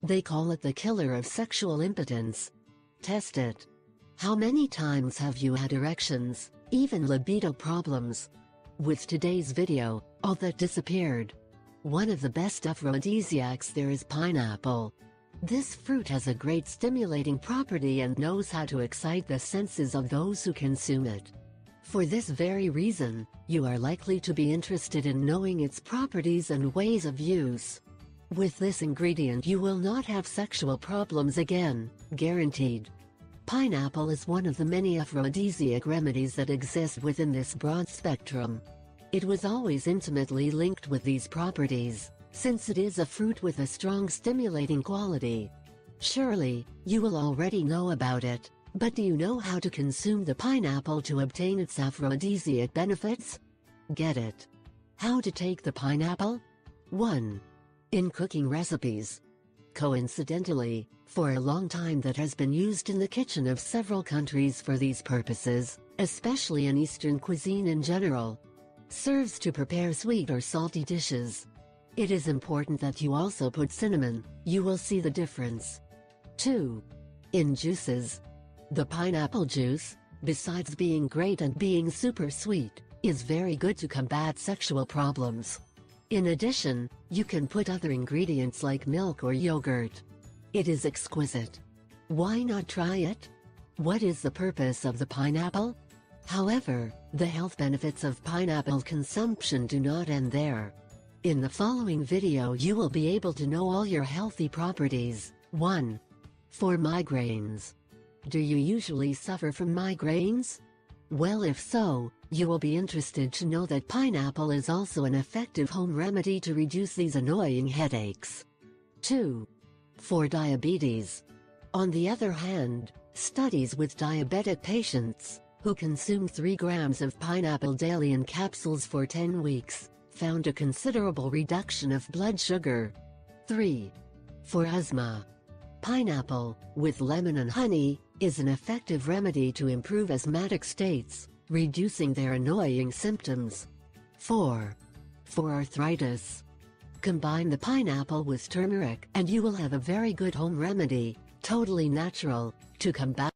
They call it the killer of sexual impotence. Test it. How many times have you had erections, even libido problems? With today's video, all that disappeared. One of the best aphrodisiacs there is pineapple. This fruit has a great stimulating property and knows how to excite the senses of those who consume it. For this very reason, you are likely to be interested in knowing its properties and ways of use. With this ingredient you will not have sexual problems again, guaranteed. Pineapple is one of the many aphrodisiac remedies that exist within this broad spectrum. It was always intimately linked with these properties, since it is a fruit with a strong stimulating quality. Surely, you will already know about it, but do you know how to consume the pineapple to obtain its aphrodisiac benefits? Get it. How to take the pineapple? 1. In cooking recipes. Coincidentally, for a long time that has been used in the kitchen of several countries for these purposes, especially in Eastern cuisine in general. Serves to prepare sweet or salty dishes. It is important that you also put cinnamon, you will see the difference. 2. In juices. The pineapple juice, besides being great and being super sweet, is very good to combat sexual problems. In addition, you can put other ingredients like milk or yogurt. It is exquisite. Why not try it? What is the purpose of the pineapple? However, the health benefits of pineapple consumption do not end there. In the following video you will be able to know all your healthy properties. 1. For migraines. Do you usually suffer from migraines? Well, if so, you will be interested to know that pineapple is also an effective home remedy to reduce these annoying headaches. 2. For diabetes. On the other hand, studies with diabetic patients, who consume 3 grams of pineapple daily in capsules for 10 weeks, found a considerable reduction of blood sugar. 3. For asthma. Pineapple, with lemon and honey, is an effective remedy to improve asthmatic states, reducing their annoying symptoms. 4. For arthritis. Combine the pineapple with turmeric and you will have a very good home remedy, totally natural, to combat